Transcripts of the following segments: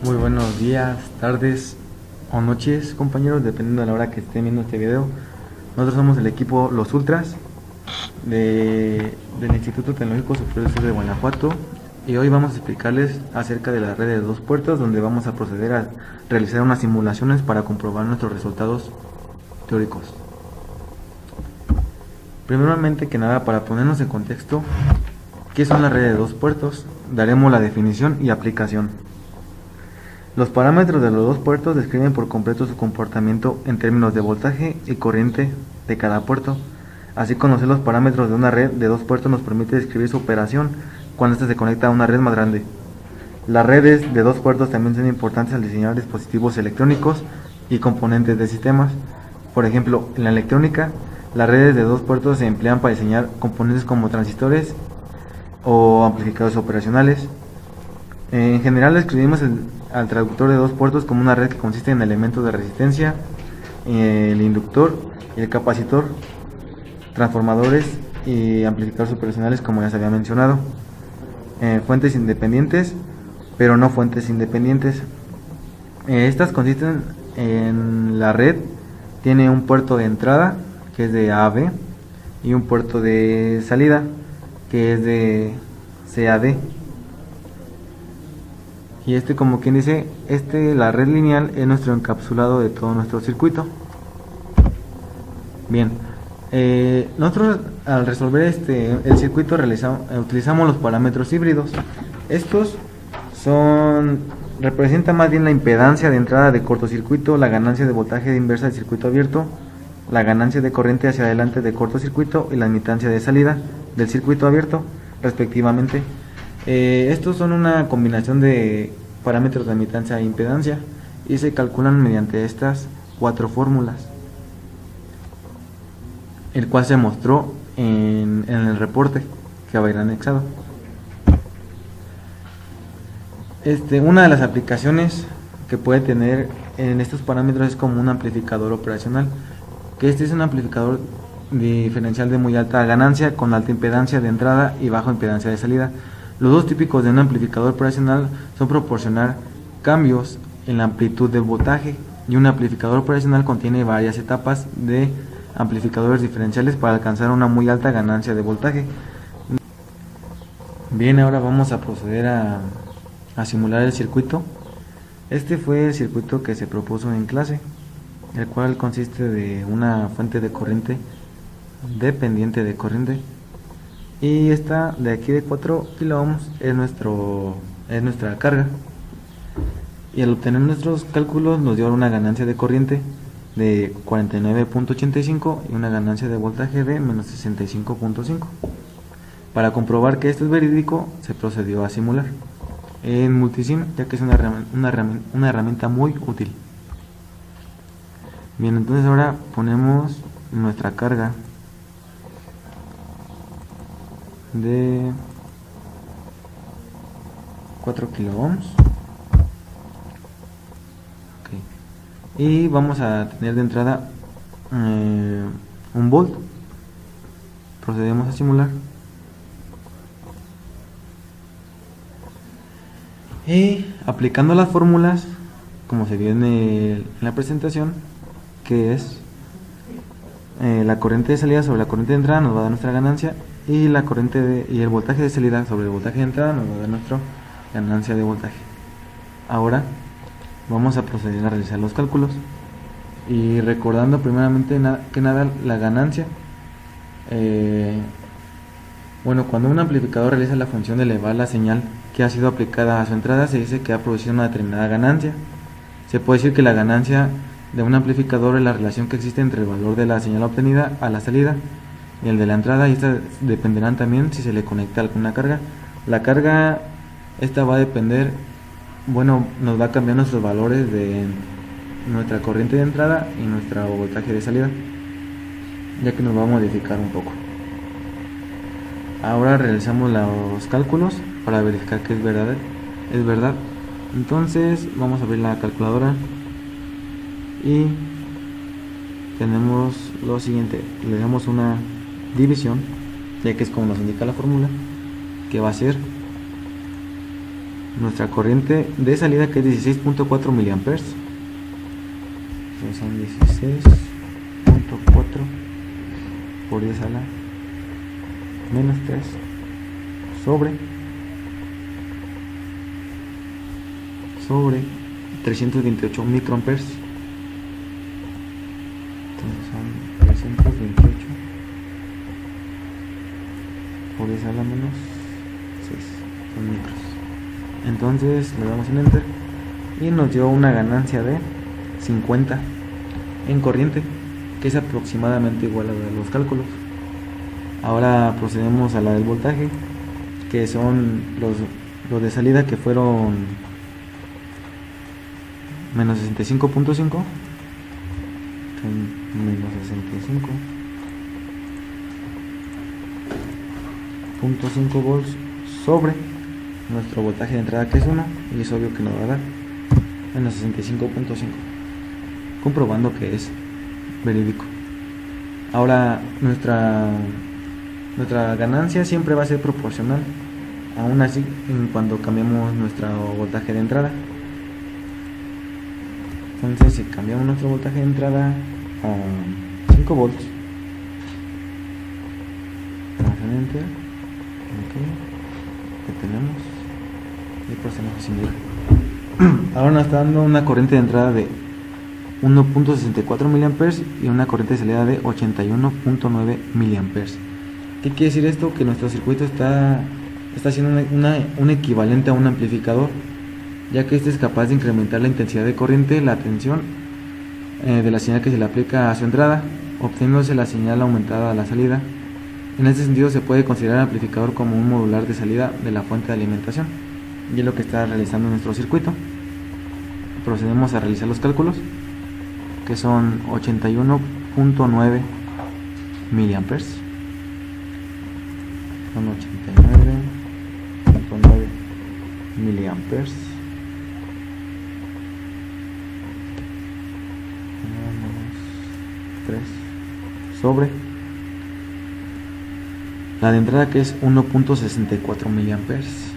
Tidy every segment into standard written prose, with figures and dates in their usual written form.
Muy buenos días, tardes o noches, compañeros, dependiendo de la hora que estén viendo este video. Nosotros somos el equipo Los Ultras del Instituto Tecnológico Superior Sur de Guanajuato, y hoy vamos a explicarles acerca de la red de dos puertos, donde vamos a proceder a realizar unas simulaciones para comprobar nuestros resultados teóricos. Primeramente que nada, para ponernos en contexto, ¿qué son las redes de dos puertos? Daremos la definición y aplicación. Los parámetros de los dos puertos describen por completo su comportamiento en términos de voltaje y corriente de cada puerto. Así, conocer los parámetros de una red de dos puertos nos permite describir su operación cuando ésta se conecta a una red más grande. Las redes de dos puertos también son importantes al diseñar dispositivos electrónicos y componentes de sistemas. Por ejemplo, en la electrónica, las redes de dos puertos se emplean para diseñar componentes como transistores o amplificadores operacionales. En general, describimos al traductor de dos puertos como una red que consiste en elementos de resistencia, el inductor y el capacitor, transformadores y amplificadores operacionales, como ya se había mencionado, fuentes independientes pero no fuentes independientes. Estas consisten en la red, tiene un puerto de entrada que es de A a B y un puerto de salida que es de C a D. Y como quien dice, la red lineal es nuestro encapsulado de todo nuestro circuito. Bien, nosotros al resolver el circuito utilizamos los parámetros híbridos. Estos representan más bien la impedancia de entrada de cortocircuito, la ganancia de voltaje de inversa del circuito abierto, la ganancia de corriente hacia adelante de cortocircuito y la admitancia de salida del circuito abierto, respectivamente. Estos son una combinación de parámetros de admitancia e impedancia y se calculan mediante estas cuatro fórmulas, el cual se mostró en el reporte que va a ir anexado. Una de las aplicaciones que puede tener en estos parámetros es como un amplificador operacional, que es un amplificador diferencial de muy alta ganancia con alta impedancia de entrada y baja impedancia de salida. Los dos típicos de un amplificador operacional son proporcionar cambios en la amplitud del voltaje, y un amplificador operacional contiene varias etapas de amplificadores diferenciales para alcanzar una muy alta ganancia de voltaje. Bien, ahora vamos a proceder a simular el circuito. Este fue el circuito que se propuso en clase, el cual consiste de una fuente de corriente dependiente de corriente, y esta de aquí de 4 kilo ohms es nuestra carga, y al obtener nuestros cálculos nos dio una ganancia de corriente de 49.85 y una ganancia de voltaje de menos 65.5. Para comprobar que esto es verídico, se procedió a simular en Multisim, ya que es una herramienta muy útil. Bien, entonces ahora ponemos nuestra carga de 4 kilo ohms. Okay. Y vamos a tener de entrada un volt. Procedemos a simular y aplicando las fórmulas como se vio en la presentación, que es la corriente de salida sobre la corriente de entrada nos va a dar nuestra ganancia, y y el voltaje de salida sobre el voltaje de entrada nos va a dar nuestra ganancia de voltaje. Ahora vamos a proceder a realizar los cálculos, y recordando primeramente que nada la ganancia. Cuando un amplificador realiza la función de elevar la señal que ha sido aplicada a su entrada, se dice que ha producido una determinada ganancia. Se puede decir que la ganancia de un amplificador es la relación que existe entre el valor de la señal obtenida a la salida y el de la entrada, y estas dependerán también si se le conecta alguna carga. La carga, va a depender, nos va a cambiar nuestros valores de nuestra corriente de entrada y nuestro voltaje de salida, ya que nos va a modificar un poco. Ahora realizamos los cálculos para verificar que es verdad. Entonces vamos a abrir la calculadora y tenemos lo siguiente: le damos una división, ya que es como nos indica la fórmula, que va a ser nuestra corriente de salida, que es 16.4 miliamperes. Entonces son 16.4 por 10 a la menos 3 sobre 328 microamperes. Entonces son 328 por 10 a la menos 6 son micros. Entonces le damos en enter y nos dio una ganancia de 50 en corriente, que es aproximadamente igual a la de los cálculos. Ahora procedemos a la del voltaje, que son los de salida, que fueron menos 65.5 menos 65.5 volts sobre nuestro voltaje de entrada, que es 1, y es obvio que nos va a dar menos 65.5, comprobando que es verídico. Ahora nuestra ganancia siempre va a ser proporcional, aún así cuando cambiamos nuestro voltaje de entrada. Entonces, si cambiamos nuestro voltaje de entrada a 5 volts, damos en enter, detenemos y procedemos a simular. Ahora nos está dando una corriente de entrada de 1.64 miliamperes y una corriente de salida de 81.9 miliamperes. ¿Qué quiere decir esto? Que nuestro circuito está haciendo un equivalente a un amplificador, ya que este es capaz de incrementar la intensidad de corriente, la tensión de la señal que se le aplica a su entrada, obteniéndose la señal aumentada a la salida. En este sentido, se puede considerar el amplificador como un modular de salida de la fuente de alimentación, y es lo que está realizando nuestro circuito. Procedemos a realizar los cálculos, que son 81.9 miliamperes. Son 89.9 miliamperes. 3 sobre la de entrada, que es 1.64 miliamperes.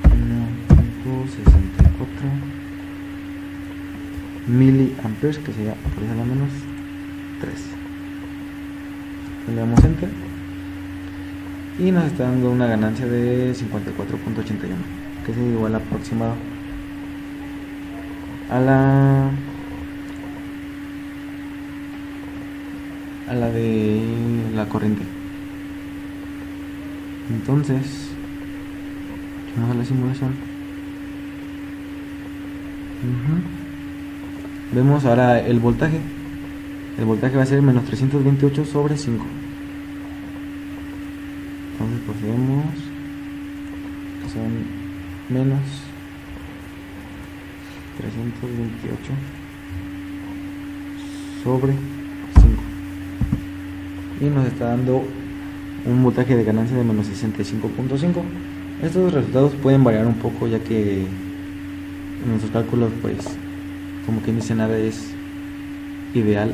1.64 miliamperes, que sería por eso la menos 3. Le damos enter y nos está dando una ganancia de 54.81, que es igual aproximado a la de la corriente. Entonces vamos a la simulación. Vemos ahora el voltaje. El voltaje va a ser menos 328 sobre 5. Entonces procedemos, que son menos 328 sobre 5, y nos está dando un voltaje de ganancia de menos 65.5. Estos resultados pueden variar un poco, ya que en nuestros cálculos, pues, como quien dice, nada es ideal.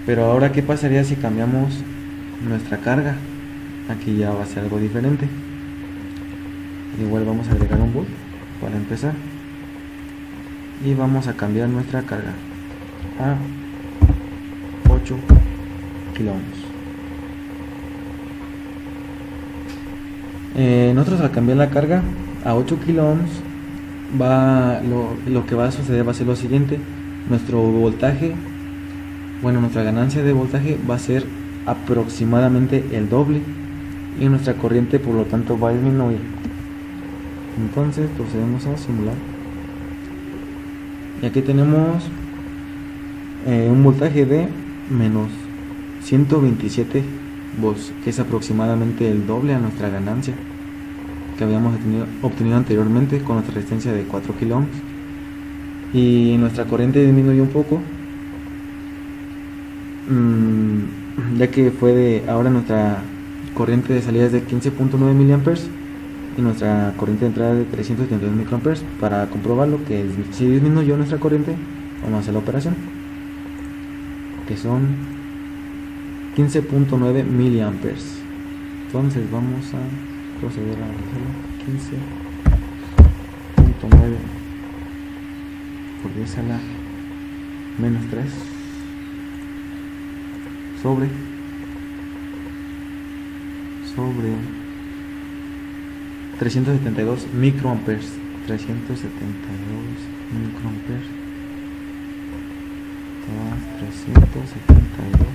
Pero ahora, ¿qué pasaría si cambiamos nuestra carga? Aquí ya va a ser algo diferente. Igual vamos a agregar un volt para empezar, y vamos a cambiar nuestra carga a 8 kilo ohms. Nosotros, al cambiar la carga a 8 kilo ohms, lo que va a suceder va a ser lo siguiente: nuestro voltaje, nuestra ganancia de voltaje va a ser aproximadamente el doble, y nuestra corriente, por lo tanto, va a disminuir. Entonces procedemos a simular, y aquí tenemos un voltaje de menos 127 volts, que es aproximadamente el doble a nuestra ganancia que habíamos obtenido anteriormente con nuestra resistencia de 4 kilo ohms. Y nuestra corriente disminuyó un poco, ya que ahora nuestra corriente de salida es de 15.9 miliamperes y nuestra corriente de entrada es de 372 microamperes. Para comprobarlo, que si disminuyó nuestra corriente, vamos a hacer la operación, que son 15.9 miliamperes. Entonces vamos a proceder a realizarlo. 15.9 por 10 a la menos 3 sobre 372 microamperes. 372 microamperes más 372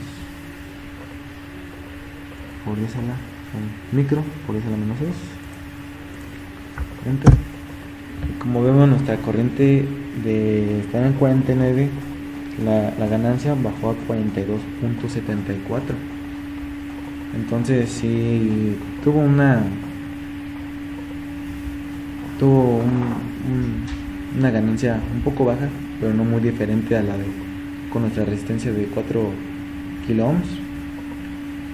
por 10 a la micro por 10 a la menos 2. Enter. Y como vemos, nuestra corriente de estar en 49, la ganancia bajó a 42.74. Entonces sí tuvo una ganancia un poco baja, pero no muy diferente a la de con nuestra resistencia de 4 kilo ohms.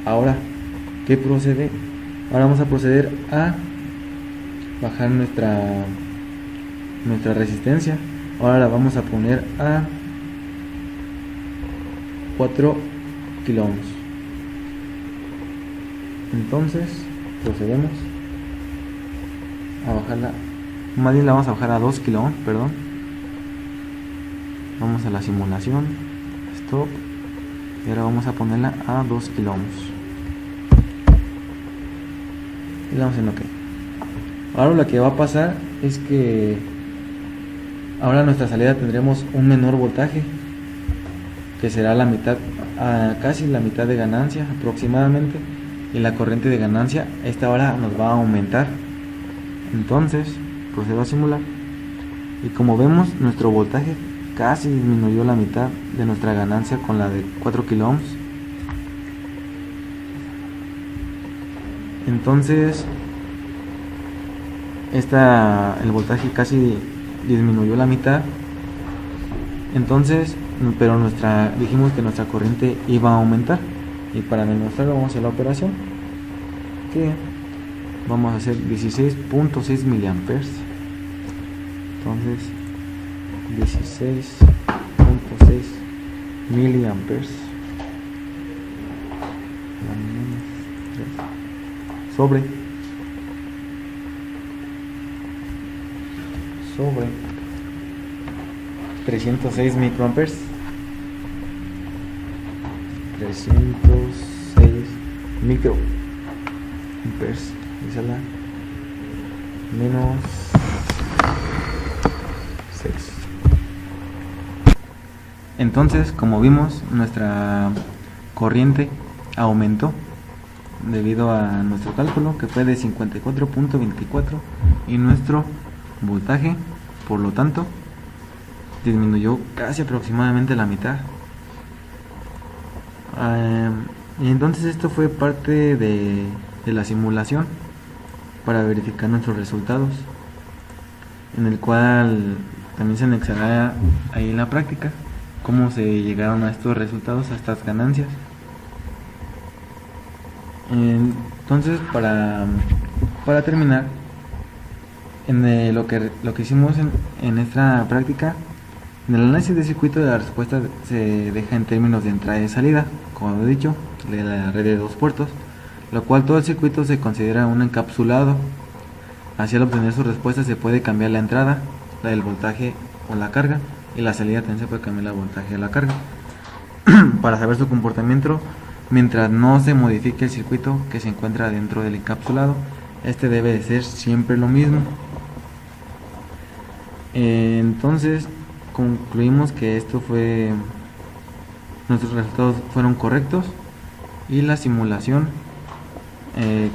Ahora, ¿qué procede? Ahora vamos a proceder a bajar nuestra resistencia. Ahora la vamos a poner a 4 kilo ohms. Entonces procedemos a bajarla, más bien la vamos a bajar a 2 kilo ohms, perdón. Vamos a la simulación, stop, y ahora vamos a ponerla a 2 kilo ohms y le damos en OK. Ahora lo que va a pasar es que ahora en nuestra salida tendremos un menor voltaje, que será la mitad, casi la mitad de ganancia aproximadamente, y la corriente de ganancia esta hora nos va a aumentar. Entonces procedo a simular y como vemos, nuestro voltaje casi disminuyó la mitad de nuestra ganancia con la de 4 kilo ohms. Entonces el voltaje casi disminuyó la mitad. Entonces, pero dijimos que nuestra corriente iba a aumentar, y para demostrarlo vamos a hacer la operación, que vamos a hacer 16.6 miliamperes. Entonces 16.6 miliamperes sobre 306 microamperes. 306 microamperes, esa es la menos 6. Entonces, como vimos, nuestra corriente aumentó debido a nuestro cálculo, que fue de 54.24, y nuestro voltaje, por lo tanto, disminuyó casi aproximadamente la mitad. Y entonces esto fue parte de la simulación para verificar nuestros resultados, en el cual también se anexará ahí en la práctica cómo se llegaron a estos resultados, a estas ganancias. Entonces, para terminar, lo que hicimos en esta práctica, en el análisis de circuito de la respuesta se deja en términos de entrada y salida, como he dicho, de la red de 2 puertos, lo cual todo el circuito se considera un encapsulado. Así, al obtener su respuesta se puede cambiar la entrada, la del voltaje o la carga, y la salida también se puede cambiar el voltaje o la carga. Para saber su comportamiento mientras no se modifique el circuito que se encuentra dentro del encapsulado, este debe de ser siempre lo mismo. Entonces concluimos que nuestros resultados fueron correctos, y la simulación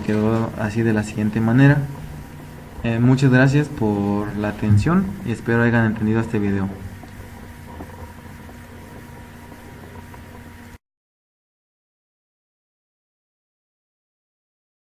quedó así de la siguiente manera. Muchas gracias por la atención y espero hayan entendido este video.